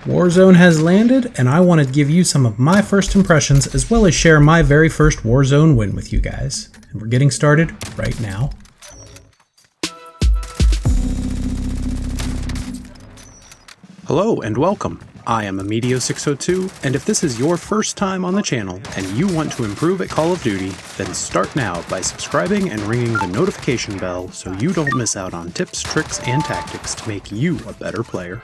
Warzone has landed, and I want to give you some of my first impressions as well as share my very first Warzone win with you guys. And we're getting started right now. Hello and welcome. I am Amedio602, and if this is your first time on the channel and you want to improve at Call of Duty, then start now by subscribing and ringing the notification bell so you don't miss out on tips, tricks, and tactics to make you a better player.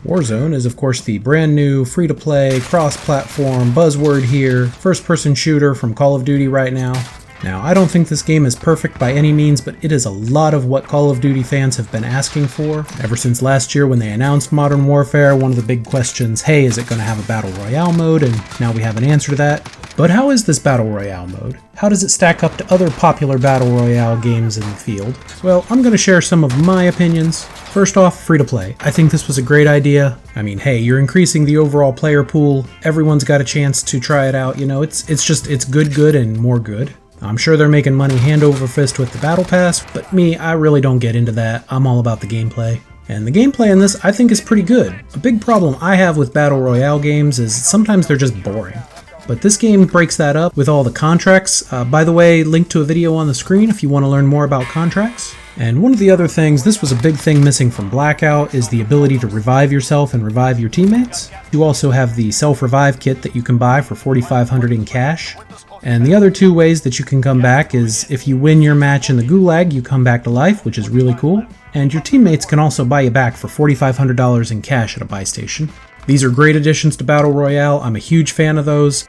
Warzone is of course the brand new free-to-play, cross-platform buzzword here, first-person shooter from Call of Duty right now. Now, I don't think this game is perfect by any means, but it is a lot of what Call of Duty fans have been asking for. Ever since last year when they announced Modern Warfare, one of the big questions, hey, is it going to have a Battle Royale mode? And now we have an answer to that. But how is this Battle Royale mode? How does it stack up to other popular Battle Royale games in the field? Well, I'm going to share some of my opinions. First off, free-to-play. I think this was a great idea. I mean, hey, you're increasing the overall player pool. Everyone's got a chance to try it out. You know, it's good and more good. I'm sure they're making money hand over fist with the Battle Pass, but me, I really don't get into that. I'm all about the gameplay. And the gameplay in this, I think, is pretty good. A big problem I have with Battle Royale games is sometimes they're just boring. But this game breaks that up with all the contracts. By the way, link to a video on the screen if you want to learn more about contracts. And one of the other things, this was a big thing missing from Blackout, is the ability to revive yourself and revive your teammates. You also have the self-revive kit that you can buy for $4,500 in cash. And the other two ways that you can come back is if you win your match in the Gulag, you come back to life, which is really cool. And your teammates can also buy you back for $4,500 in cash at a buy station. These are great additions to Battle Royale. I'm a huge fan of those.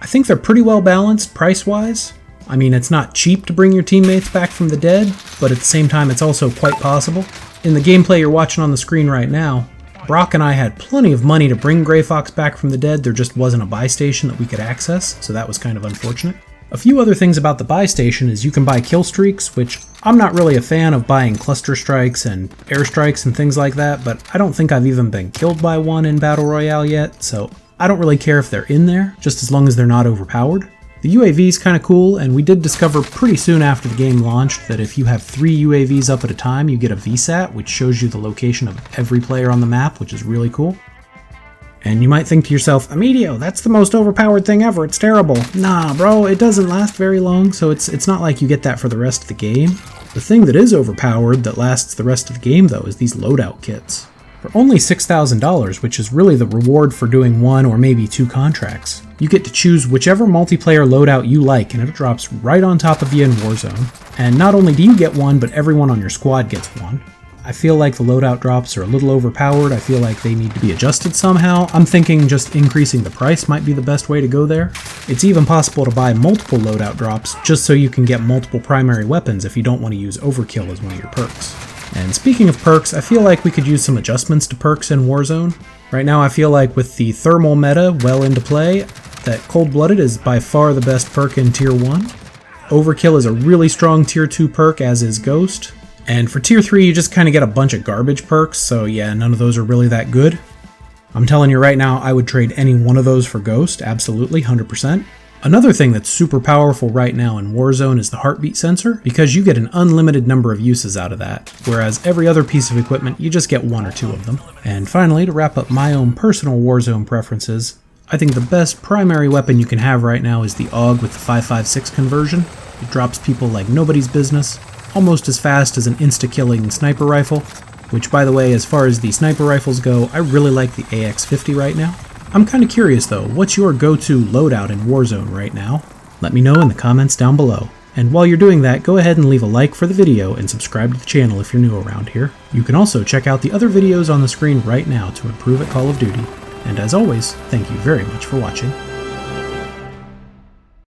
I think they're pretty well balanced price-wise. I mean, it's not cheap to bring your teammates back from the dead, but at the same time, it's also quite possible. In the gameplay you're watching on the screen right now, Brock and I had plenty of money to bring Gray Fox back from the dead. There just wasn't a buy station that we could access, so that was kind of unfortunate. A few other things about the buy station is you can buy kill streaks, which I'm not really a fan of buying cluster strikes and airstrikes and things like that, but I don't think I've even been killed by one in Battle Royale yet, so I don't really care if they're in there, just as long as they're not overpowered. The UAV is kind of cool, and we did discover pretty soon after the game launched that if you have 3 UAVs up at a time, you get a VSAT, which shows you the location of every player on the map, which is really cool. And you might think to yourself, Amedio, that's the most overpowered thing ever, it's terrible. Nah, bro, it doesn't last very long, so it's not like you get that for the rest of the game. The thing that is overpowered that lasts the rest of the game, though, is these loadout kits. For only $6,000, which is really the reward for doing 1 or maybe 2 contracts, you get to choose whichever multiplayer loadout you like, and it drops right on top of you in Warzone. And not only do you get one, but everyone on your squad gets one. I feel like the loadout drops are a little overpowered. I feel like they need to be adjusted somehow. I'm thinking just increasing the price might be the best way to go there. It's even possible to buy multiple loadout drops just so you can get multiple primary weapons if you don't want to use overkill as one of your perks. And speaking of perks, I feel like we could use some adjustments to perks in Warzone. Right now I feel like with the thermal meta well into play, that Cold-Blooded is by far the best perk in Tier 1. Overkill is a really strong Tier 2 perk, as is Ghost. And for Tier 3, you just kind of get a bunch of garbage perks, so yeah, none of those are really that good. I'm telling you right now, I would trade any one of those for Ghost, absolutely, 100%. Another thing that's super powerful right now in Warzone is the heartbeat sensor, because you get an unlimited number of uses out of that, whereas every other piece of equipment, you just get 1 or 2 of them. And finally, to wrap up my own personal Warzone preferences, I think the best primary weapon you can have right now is the AUG with the 5.56 conversion. It drops people like nobody's business, almost as fast as an insta-killing sniper rifle, which by the way, as far as the sniper rifles go, I really like the AX50 right now. I'm kinda curious though, what's your go-to loadout in Warzone right now? Let me know in the comments down below. And while you're doing that, go ahead and leave a like for the video and subscribe to the channel if you're new around here. You can also check out the other videos on the screen right now to improve at Call of Duty. And as always, thank you very much for watching.